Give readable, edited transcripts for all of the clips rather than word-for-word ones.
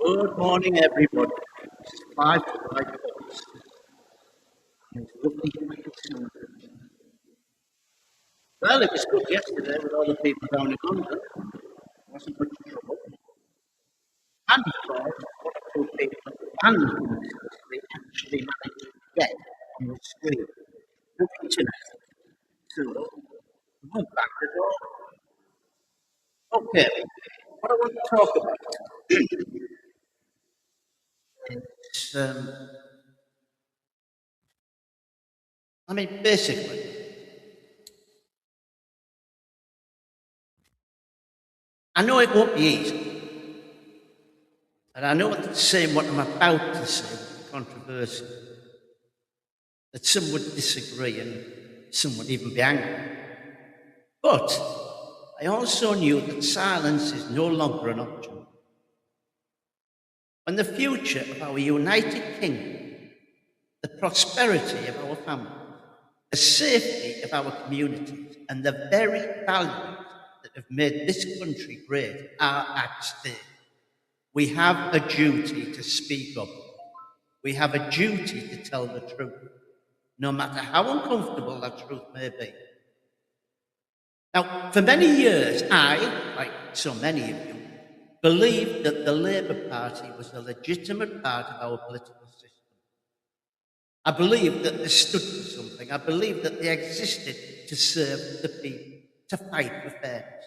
Good morning, everybody. It's 5 o'clock. It's lovely to see you. Well, it was good yesterday with all the people down in London. Wasn't much trouble. And of course, what two people and they actually managed to get on the street the internet. So, not bad at all. Okay, what I want to talk about is, basically, I know it won't be easy. And I know that saying what I'm about to say would be controversial, that some would disagree and some would even be angry. But I also knew that silence is no longer an option. And the future of our United Kingdom, the prosperity of our families, the safety of our communities, and the very values that have made this country great are at stake. We have a duty to speak up. We have a duty to tell the truth, no matter how uncomfortable that truth may be. Now, for many years, I, like so many of you, believed that the Labour Party was a legitimate part of our political system. I believed that they stood for something. I believed that they existed to serve the people, to fight for fairness,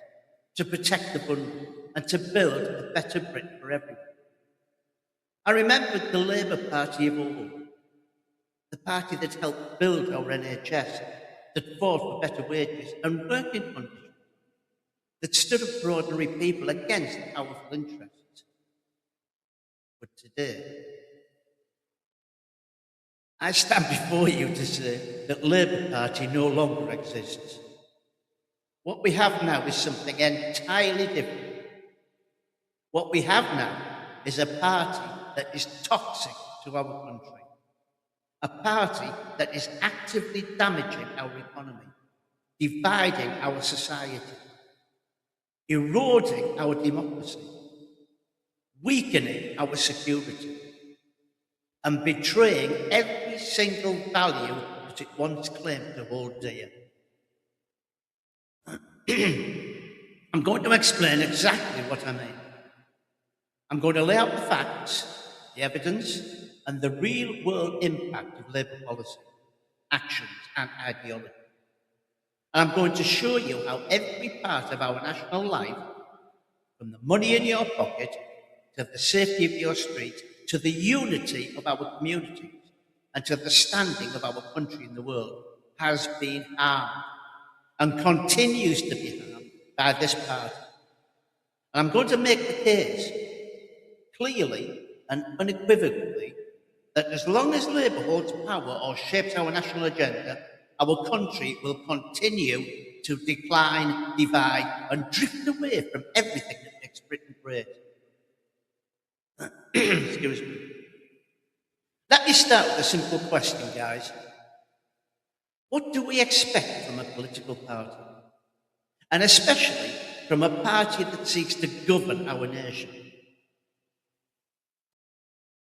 to protect the vulnerable, and to build a better Britain for everyone. I remembered the Labour Party of old, the party that helped build our NHS, that fought for better wages and working conditions, that stood up for ordinary people against powerful interests. But today, I stand before you to say that Labour Party no longer exists. What we have now is something entirely different. What we have now is a party that is toxic to our country, a party that is actively damaging our economy, dividing our society, eroding our democracy, weakening our security, and betraying every single value that it once claimed to hold dear. I'm going to explain exactly what I mean. I'm going to lay out the facts, the evidence, and the real world impact of Labour policy, actions, and ideology. And I'm going to show you how every part of our national life, from the money in your pocket to the safety of your street, to the unity of our communities, and to the standing of our country in the world, has been harmed and continues to be harmed by this party. And I'm going to make the case clearly and unequivocally that as long as Labour holds power or shapes our national agenda, our country will continue to decline, divide, and drift away from everything that makes Britain great. Excuse me. Let me start with a simple question, guys. What do we expect from a political party? And especially from a party that seeks to govern our nation?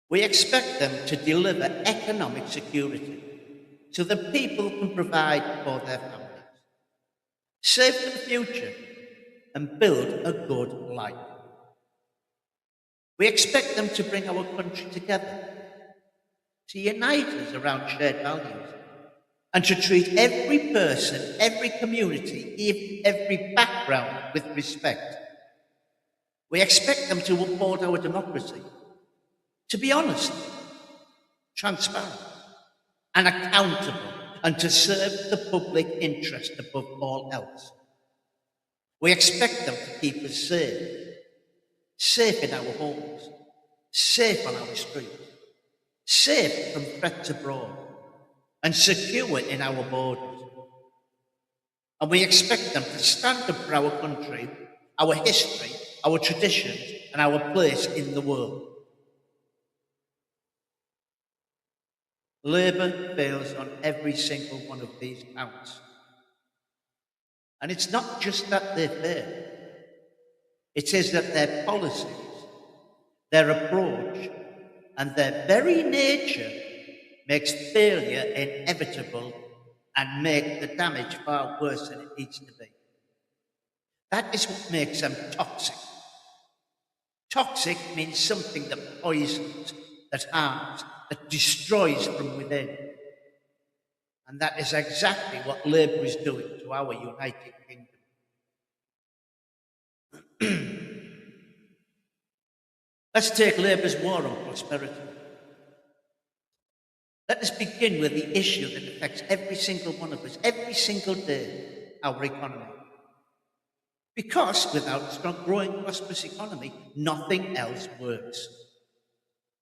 We expect them to deliver economic security so that people can provide for their families, save for the future, and build a good life. We expect them to bring our country together, to unite us around shared values, and to treat every person, every community, every background with respect. We expect them to uphold our democracy, to be honest, transparent, and accountable, and to serve the public interest above all else. We expect them to keep us safe in our homes, safe on our streets, safe from threats abroad, and secure in our borders. And we expect them to stand up for our country, our history, our traditions, and our place in the world. Labour fails on every single one of these counts. And it's not just that they fail. It is that their policies, their approach, and their very nature makes failure inevitable and make the damage far worse than it needs to be. That is what makes them toxic. Toxic means something that poisons, that harms, that destroys from within. And that is exactly what Labour is doing to our United Kingdom. Let's take Labour's war on prosperity. Let us begin with the issue that affects every single one of us, every single day, our economy. Because without a strong, growing, prosperous economy, nothing else works.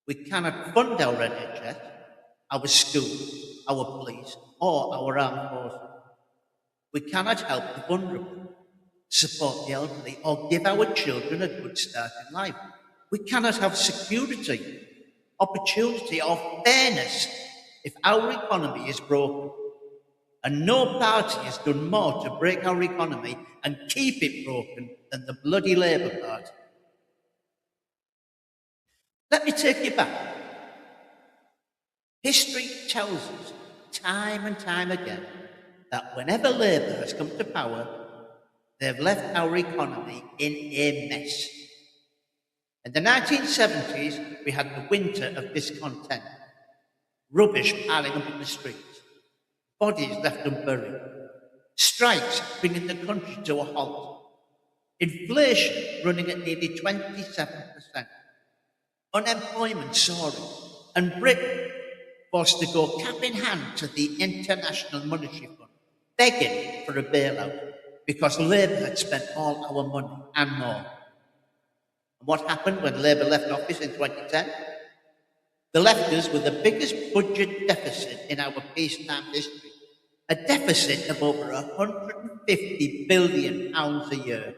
We cannot fund our NHS, our schools, our police, or our armed forces. We cannot help the vulnerable, support the elderly, or give our children a good start in life. We cannot have security, opportunity, or fairness if our economy is broken. And no party has done more to break our economy and keep it broken than the bloody Labour Party. Let me take you back. History tells us time and time again that whenever Labour has come to power, they've left our economy in a mess. In the 1970s, we had the winter of discontent, rubbish piling up in the streets, bodies left unburied, strikes bringing the country to a halt, inflation running at nearly 27%, unemployment soaring, and Britain forced to go cap in hand to the International Monetary Fund, begging for a bailout because Labour had spent all our money and more. And what happened when Labour left office in 2010? The lefters with the biggest budget deficit in our peacetime history, a deficit of over £150 billion a year.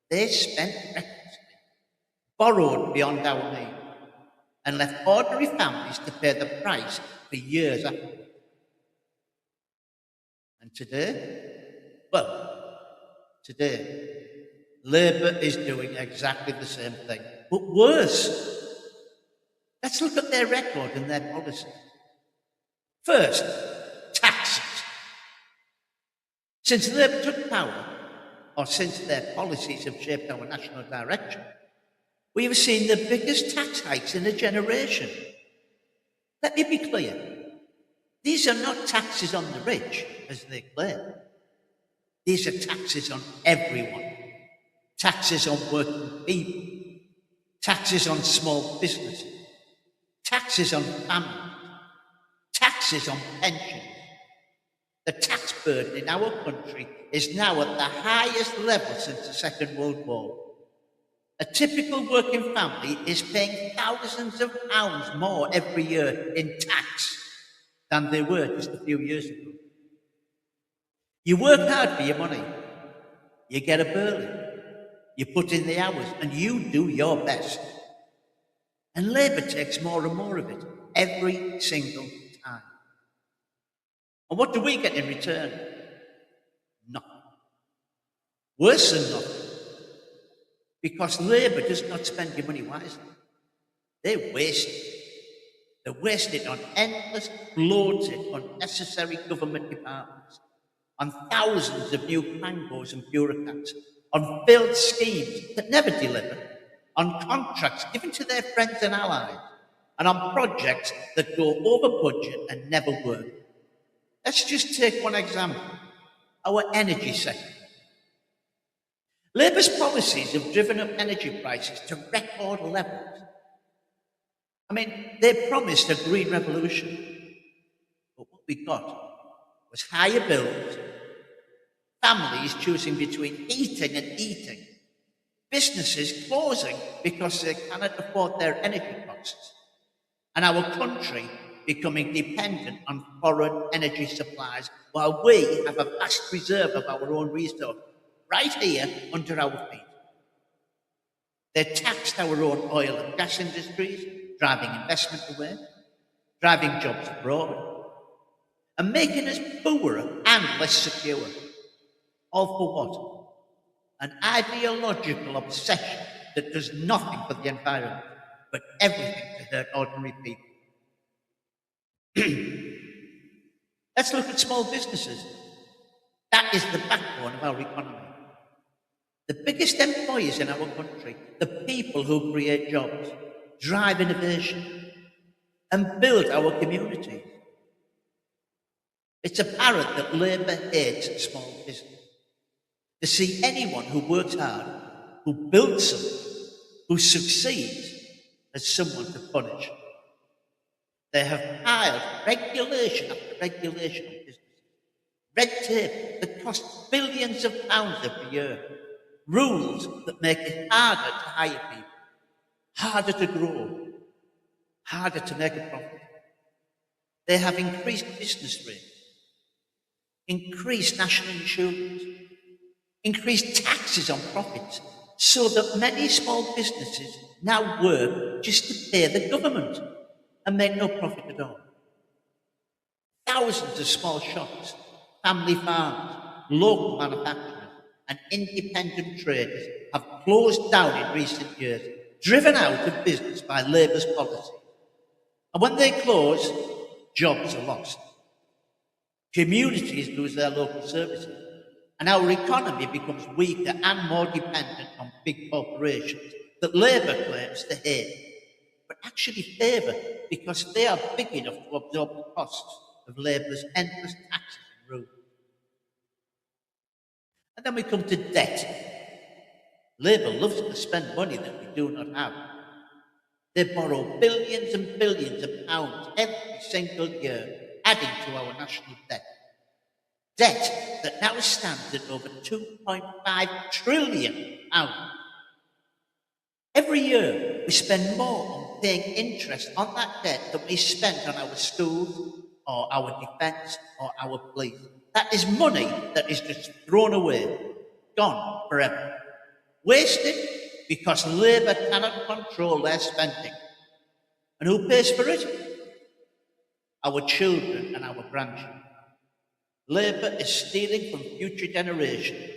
They spent recklessly, borrowed beyond our means, and left ordinary families to pay the price for years after. And today, Labour is doing exactly the same thing, but worse. Let's look at their record and their policies. First, taxes. Since Labour took power, or since their policies have shaped our national direction, we have seen the biggest tax hikes in a generation. Let me be clear. These are not taxes on the rich, as they claim. These are taxes on everyone. Taxes on working people. Taxes on small businesses. Taxes on families. Taxes on pensions. The tax burden in our country is now at the highest level since the Second World War. A typical working family is paying thousands of pounds more every year in tax than they were just a few years ago. You work hard for your money. You get up early. You put in the hours and you do your best. And Labour takes more and more of it every single time. And what do we get in return? Nothing. Worse than nothing. Because Labour does not spend your money wisely. They waste it. They waste it on endless, bloated, unnecessary government departments, on thousands of new quangos and bureaucrats, on failed schemes that never deliver, on contracts given to their friends and allies, and on projects that go over budget and never work. Let's just take one example, our energy sector. Labour's policies have driven up energy prices to record levels. I mean, they promised a green revolution, but what we got was higher bills, families choosing between heating and eating, businesses closing because they cannot afford their energy costs, and our country becoming dependent on foreign energy supplies while we have a vast reserve of our own resources right here under our feet. They taxed our own oil and gas industries, driving investment away, driving jobs abroad, and making us poorer and less secure. All for what? An ideological obsession that does nothing for the environment, but everything to hurt ordinary people. Let's look at small businesses. That is the backbone of our economy. The biggest employers in our country, the people who create jobs, drive innovation, and build our communities. It's apparent that Labour hates small business. They see anyone who works hard, who builds something, who succeeds, as someone to punish. They have piled regulation after regulation on business. Red tape that costs billions of pounds every year. Rules that make it harder to hire people, harder to grow, harder to make a profit. They have increased business rates, increased national insurance, increased taxes on profits, so that many small businesses now work just to pay the government and make no profit at all. Thousands of small shops, family farms, local manufacturers, and independent traders have closed down in recent years, driven out of business by Labour's policy. And when they close, jobs are lost. Communities lose their local services, and our economy becomes weaker and more dependent on big corporations that Labour claims to hate, but actually favour because they are big enough to absorb the costs of Labour's endless taxes and rules. And then we come to debt. Labour loves to spend money that we do not have. They borrow billions and billions of pounds every single year, adding to our national debt. Debt that now stands at over £2.5 trillion. Every year, we spend more on paying interest on that debt than we spend on our schools, or our defence, or our police. That is money that is just thrown away, gone forever. Wasted because Labour cannot control their spending. And who pays for it? Our children and our grandchildren. Labour is stealing from future generations.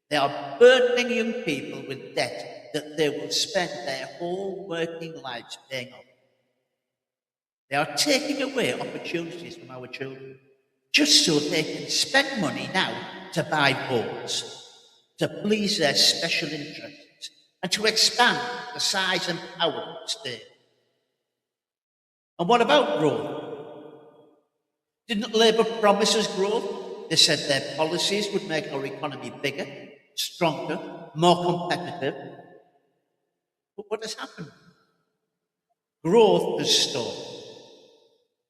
They are burdening young people with debt that they will spend their whole working lives paying off. They are taking away opportunities from our children, just so they can spend money now to buy votes, to please their special interests, and to expand the size and power of the state. And what about growth? Didn't Labour promise us growth? They said their policies would make our economy bigger, stronger, more competitive. But what has happened? Growth has stalled.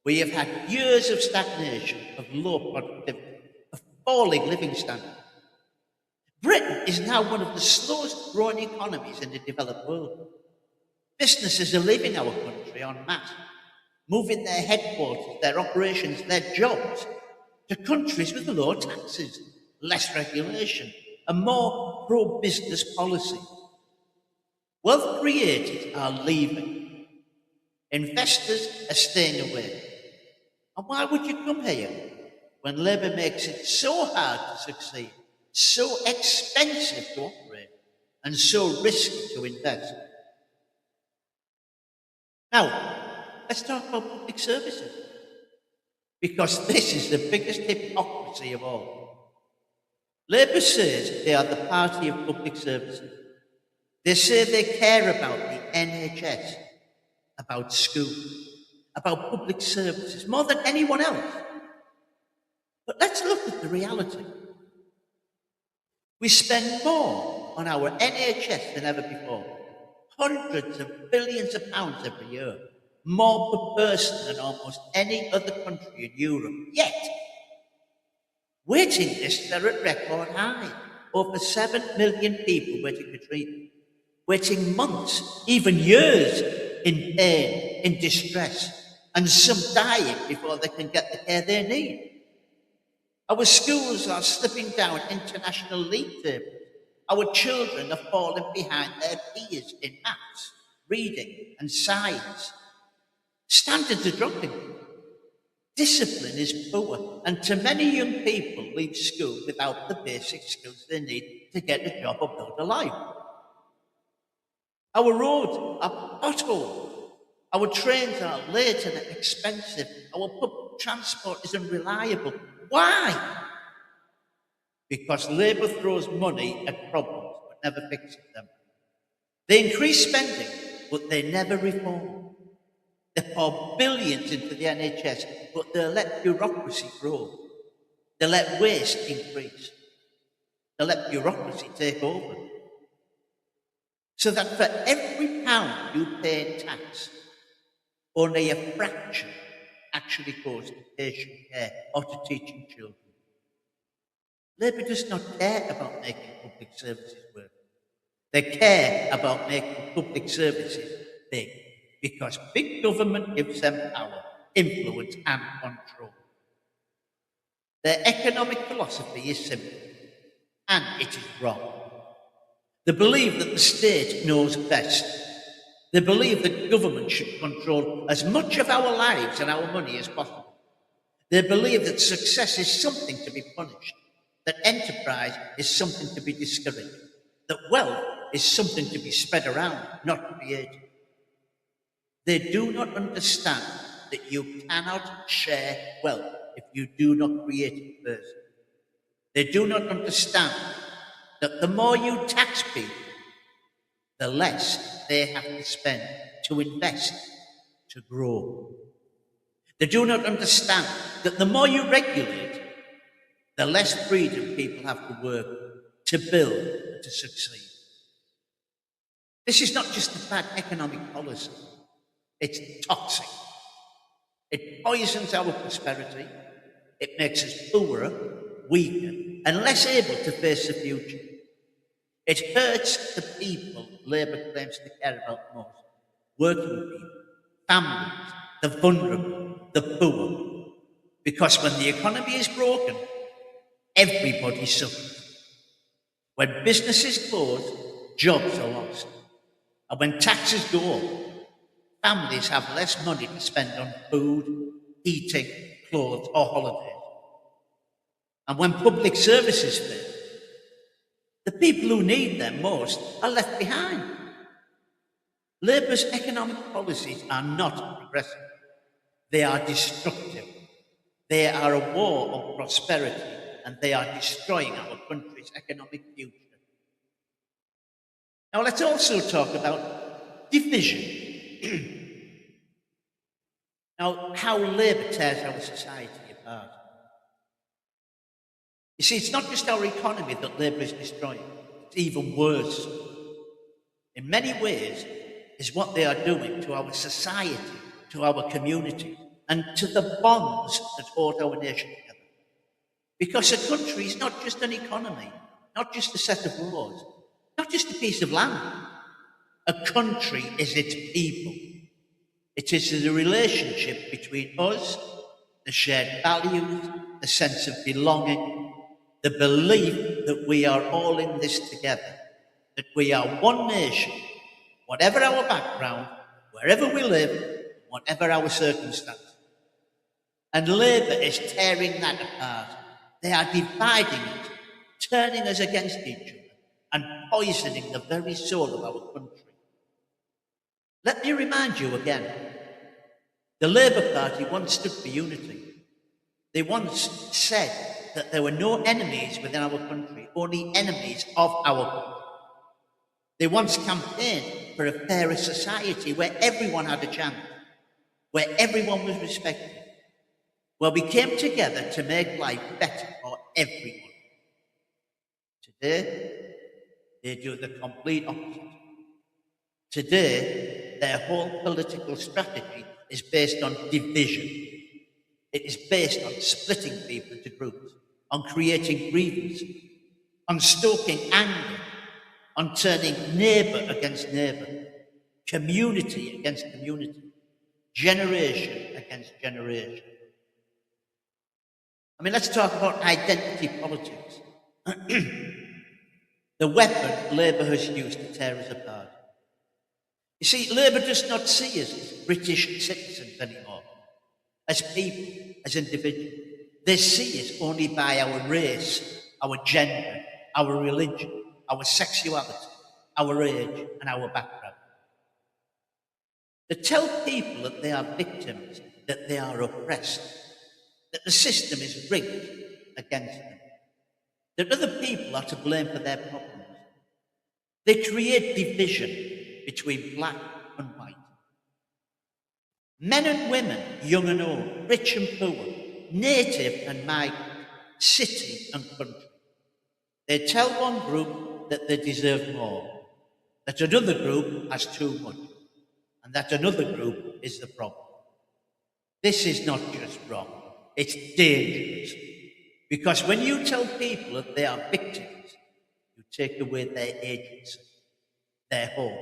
We have had years of stagnation, of low productivity, of falling living standards. Britain is now one of the slowest growing economies in the developed world. Businesses are leaving our country en masse, moving their headquarters, their operations, their jobs to countries with low taxes, less regulation, and more pro-business policy. Wealth creators are leaving. Investors are staying away. And why would you come here when Labour makes it so hard to succeed, so expensive to operate, and so risky to invest? Now, let's talk about public services, because this is the biggest hypocrisy of all. Labour says they are the party of public services. They say they care about the NHS, about schools, about public services, more than anyone else. But let's look at the reality. We spend more on our NHS than ever before. Hundreds of billions of pounds every year. More per person than almost any other country in Europe. Yet, waiting lists are at record high. Over 7 million people waiting for treatment. Waiting months, even years, in pain, in distress, and some dying before they can get the care they need. Our schools are slipping down international league tables. Our children are falling behind their peers in maths, reading, and science. Standards are dropping. Discipline is poor, and too many young people leave school without the basic skills they need to get a job or build a life. Our roads are potholed. Our trains are late and expensive. Our public transport is unreliable. Why? Because Labour throws money at problems but never fixes them. They increase spending, but they never reform. They pour billions into the NHS, but they let bureaucracy grow. They let waste increase. They let bureaucracy take over. So that for every pound you pay in tax, only a fraction actually goes to patient care or to teaching children. Labour does not care about making public services work. They care about making public services big because big government gives them power, influence, and control. Their economic philosophy is simple, and it is wrong. They believe that the state knows best. They believe that government should control as much of our lives and our money as possible. They believe that success is something to be punished, that enterprise is something to be discouraged, that wealth is something to be spread around, not created. They do not understand that you cannot share wealth if you do not create it first. They do not understand that the more you tax people, the less they have to spend to invest, to grow. They do not understand that the more you regulate, the less freedom people have to work to build and to succeed. This is not just a bad economic policy, it's toxic. It poisons our prosperity, it makes us poorer, weaker, and less able to face the future. It hurts the people Labour claims to care about most: working people, families, the vulnerable, the poor. Because when the economy is broken, everybody suffers. When businesses close, jobs are lost. And when taxes go up, families have less money to spend on food, eating, clothes, or holidays. And when public services fail, the people who need them most are left behind. Labour's economic policies are not progressive. They are destructive. They are a war on prosperity, and they are destroying our country's economic future. Now let's also talk about division. Now, how Labour tears our society apart. You see, it's not just our economy that Labour is destroying, it's even worse. In many ways, is what they are doing to our society, to our community, and to the bonds that hold our nation together. Because a country is not just an economy, not just a set of laws, not just a piece of land. A country is its people. It is the relationship between us, the shared values, the sense of belonging, the belief that we are all in this together, that we are one nation, whatever our background, wherever we live, whatever our circumstances. And Labour is tearing that apart. They are dividing it, turning us against each other, and poisoning the very soul of our country. Let me remind you again, the Labour Party once stood for unity. They once said that there were no enemies within our country, only enemies of our country. They once campaigned for a fairer society where everyone had a chance, where everyone was respected, where we came together to make life better for everyone. Today, they do the complete opposite. Today, their whole political strategy is based on division. It is based on splitting people into groups, on creating grievances, on stoking anger, on turning neighbour against neighbour, community against community, generation against generation. I mean, let's talk about identity politics. The weapon Labour has used to tear us apart. You see, Labour does not see us as British citizens anymore, as people, as individuals. They see us only by our race, our gender, our religion, our sexuality, our age, and our background. To tell people that they are victims, that they are oppressed, that the system is rigged against them, that other people are to blame for their problems. They create division between black and white. Men and women, young and old, rich and poor, native and migrant, city and country. They tell one group that they deserve more, that another group has too much, and that another group is the problem. This is not just wrong, it's dangerous. Because when you tell people that they are victims, you take away their agency, their hope,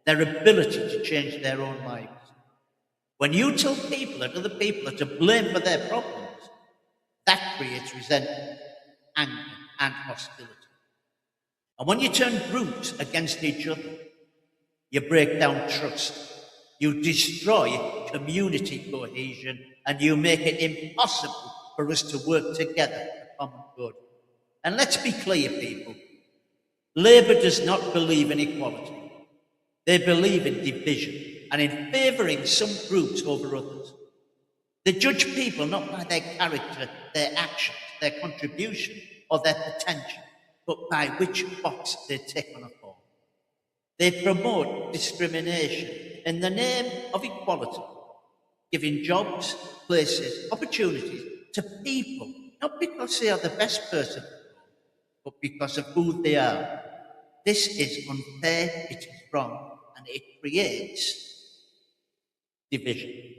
their ability to change their own lives. When you tell people that other people are to blame for their problems, that creates resentment, anger, and hostility. And when you turn groups against each other, you break down trust, you destroy community cohesion, and you make it impossible for us to work together for common good. And let's be clear, people. Labour does not believe in equality. They believe in division and in favouring some groups over others. They judge people not by their character, their actions, their contribution, or their potential, but by which box they tick on a form. They promote discrimination in the name of equality, giving jobs, places, opportunities to people, not because they are the best person, but because of who they are. This is unfair, it is wrong, and it creates division.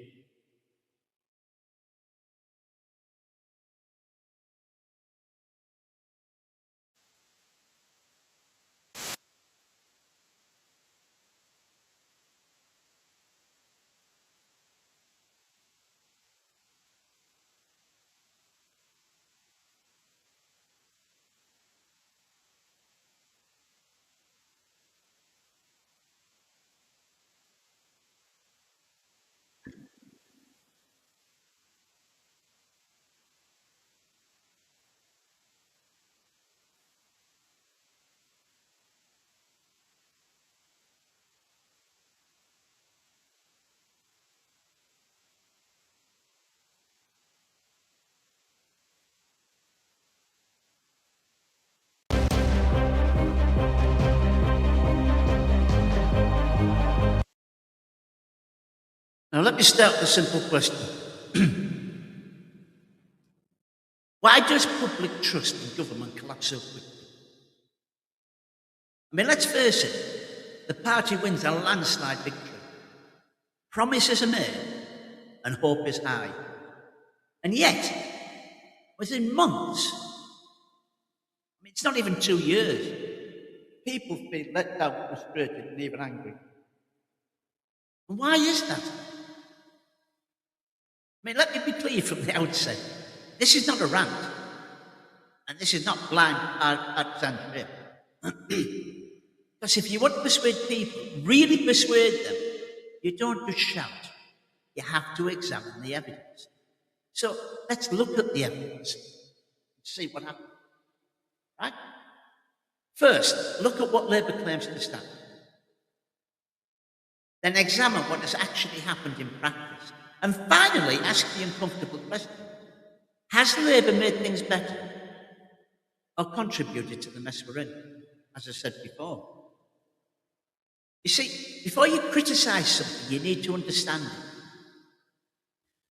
Now let me start with a simple question. Why does public trust in government collapse so quickly? I mean, let's face it, the party wins a landslide victory. Promises are made and hope is high. And yet, within months, I mean, it's not even 2 years, people feel let down, frustrated, and even angry. And why is that? I mean, let me be clear from the outset. This is not a rant, and this is not blind partisanship. Because if you want to persuade people, really persuade them, you don't just shout. You have to examine the evidence. So let's look at the evidence and see what happens. Right? First, look at what Labour claims to stand. Then examine what has actually happened in practice. And finally, ask the uncomfortable question. Has Labour made things better or contributed to the mess we're in, as I said before? You see, before you criticise something, you need to understand it.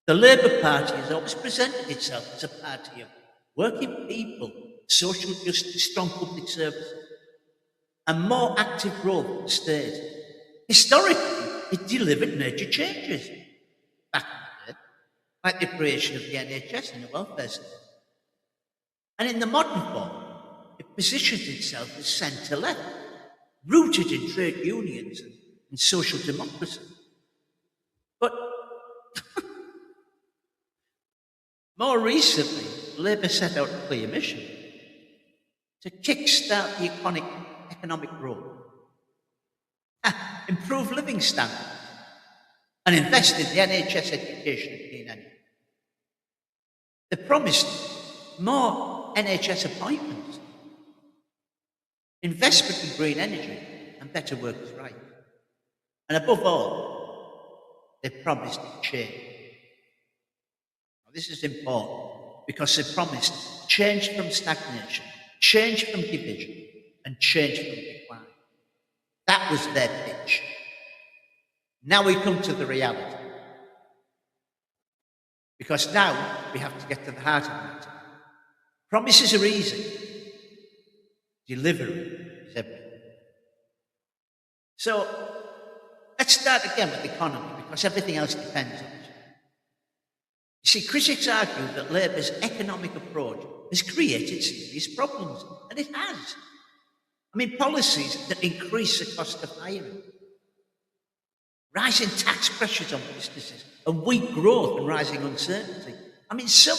The Labour Party has always presented itself as a party of working people, social justice, strong public services, and more active role for the state. Historically, it delivered major changes back in the day, like the creation of the NHS and the welfare state. And in the modern form, it positions itself as centre-left, rooted in trade unions and social democracy. But more recently, Labour set out a clear mission to kick-start the economic growth, improve living standards, and invest in the NHS education and clean energy. They promised more NHS appointments, investment in green energy, and better workers' rights. And above all, They promised change. Now, this is important because they promised change from stagnation, change from division, and change from decline. That was their pitch. Now we come to the reality. Because now we have to get to the heart of the matter. Promises are easy. Delivery is everything. So let's start again with the economy because everything else depends on it. You see, critics argue that Labour's economic approach has created serious problems, and it has. I mean, policies that increase the cost of hiring, rising tax pressures on businesses, and weak growth and rising uncertainty. I mean, some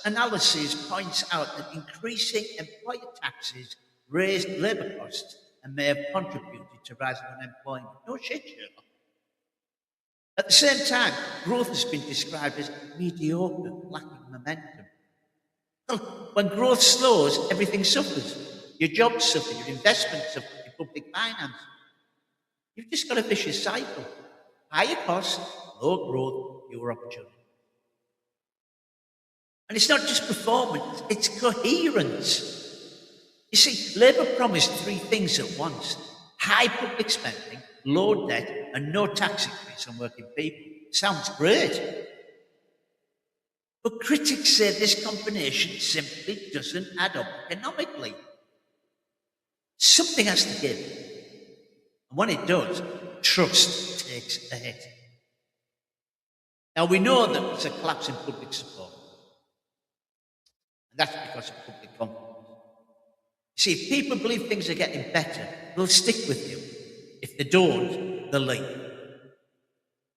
analysis points out that increasing employer taxes raised labour costs and may have contributed to rising unemployment. No shit, Sherlock. At the same time, growth has been described as mediocre, lacking momentum. Well, when growth slows, everything suffers. Your jobs suffer, your investments suffer, your public finance. You've just got a vicious cycle. Higher costs, low growth, fewer opportunity. And it's not just performance, it's coherence. You see, Labour promised three things at once: high public spending, low debt, and no tax increase on working people. Sounds great. But critics say this combination simply doesn't add up economically. Something has to give. And when it does, trust takes a hit. Now, we know that there's a collapse in public support. And that's because of public confidence. You see, if people believe things are getting better, they'll stick with you. If they don't, they'll leave.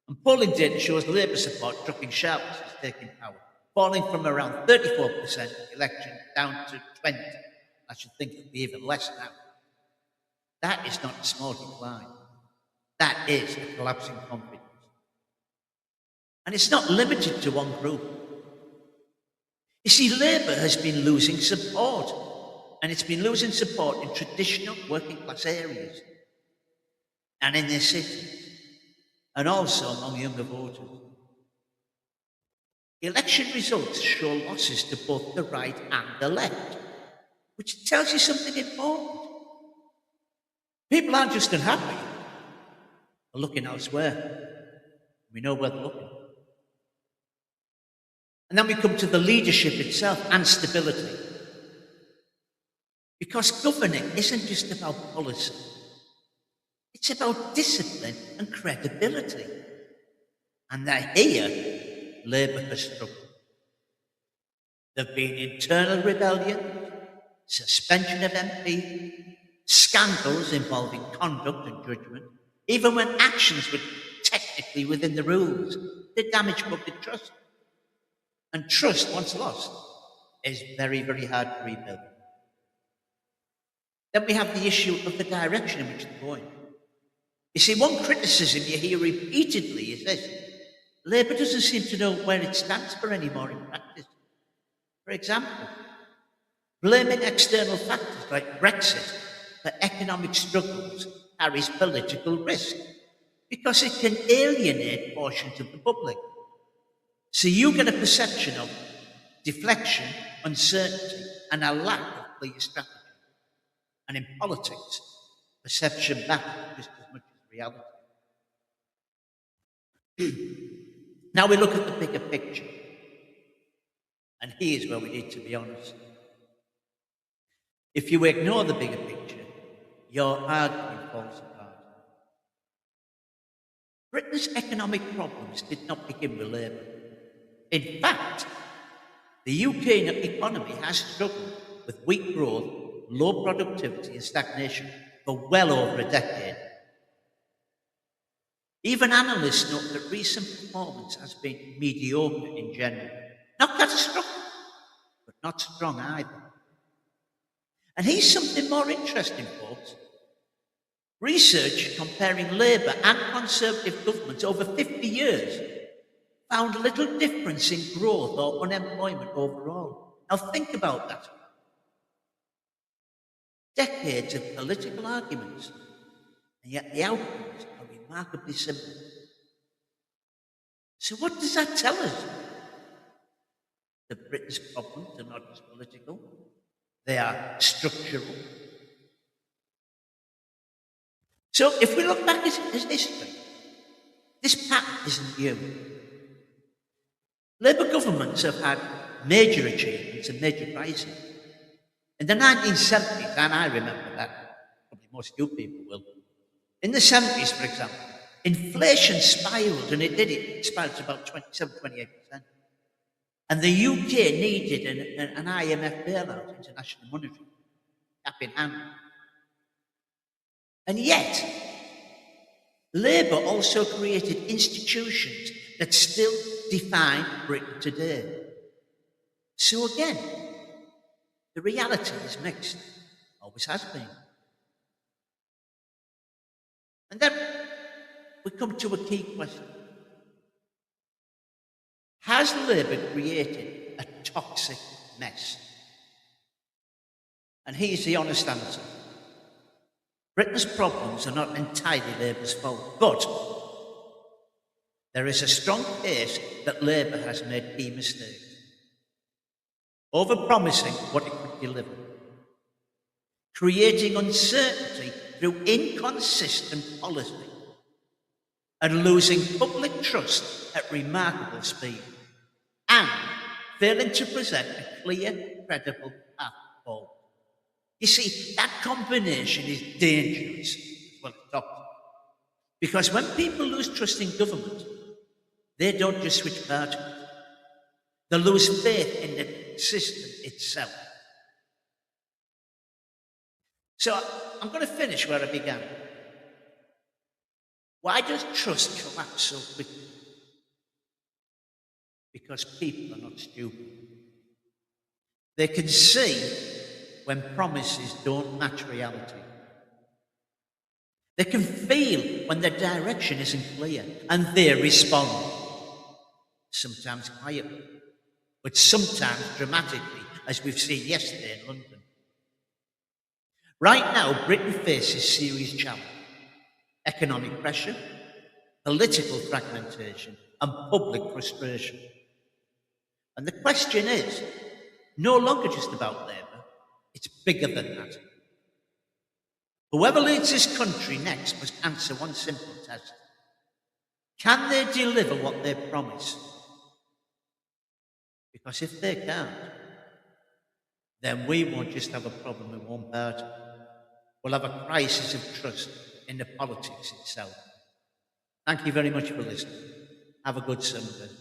And polling data shows Labour support dropping sharply since taking power, falling from around 34% at the election down to 20%. I should think it'll be even less now. That is not a small decline. That is a collapsing confidence. And it's not limited to one group. You see, Labour has been losing support, and it's been losing support in traditional working class areas and in their cities, and also among younger voters. Election results show losses to both the right and the left, which tells you something important. People aren't just unhappy, they're looking elsewhere. We know where they're looking. And then we come to the leadership itself and stability. Because governing isn't just about policy, it's about discipline and credibility. And that here, Labour has struggled. There have been internal rebellion, suspension of MP, scandals involving conduct and judgment, even when actions were technically within the rules, they damage public trust. And trust, once lost, is very, very hard to rebuild. Then we have the issue of the direction in which they're going. You see, one criticism you hear repeatedly is this: Labour doesn't seem to know where it stands for anymore in practice. For example, blaming external factors like Brexit for economic struggles carries political risk because it can alienate portions of the public. So you get a perception of deflection, uncertainty, and a lack of clear strategy. And in politics, perception matters just as much as reality. Now we look at the bigger picture. And here's where we need to be honest. If you ignore the bigger picture, your argument falls apart. Britain's economic problems did not begin with Labour. In fact, the UK economy has struggled with weak growth, low productivity and stagnation for well over a decade. Even analysts note that recent performance has been mediocre in general. Not catastrophic, but not strong either. And here's something more interesting, folks. Research comparing Labour and Conservative governments over 50 years found little difference in growth or unemployment overall. Now think about that. Decades of political arguments, and yet the outcomes are remarkably similar. So what does that tell us? That Britain's problems are not just political, they are structural. So if we look back at history, this pattern isn't new. Labour governments have had major achievements and major crises. In the 1970s, and I remember that, probably most of you people will, in the 70s, for example, inflation spiralled, and it spiraled to about 27-28%. And the UK needed an IMF bailout, International Monetary, cap in hand. And yet, Labour also created institutions that still define Britain today. So again, the reality is mixed, always has been. And then we come to a key question. Has Labour created a toxic mess? And here's the honest answer. Britain's problems are not entirely Labour's fault, but there is a strong case that Labour has made key mistakes. Over-promising what it could deliver. Creating uncertainty through inconsistent policy. And losing public trust at remarkable speed. And failing to present a clear, credible path forward. You see, that combination is dangerous, well, it's toxic. Because when people lose trust in government, they don't just switch parties. They lose faith in the system itself. So I'm going to finish where I began. Why does trust collapse so quickly? Because people are not stupid. They can see when promises don't match reality. They can feel when their direction isn't clear, and they respond. Sometimes quietly, but sometimes dramatically, as we've seen yesterday in London. Right now, Britain faces serious challenge. Economic pressure, political fragmentation, and public frustration. And the question is no longer just about Labour, it's bigger than that. Whoever leads this country next must answer one simple test. Can they deliver what they promise? Because if they can't, then we won't just have a problem with one party. We'll have a crisis of trust in the politics itself. Thank you very much for listening. Have a good Sunday.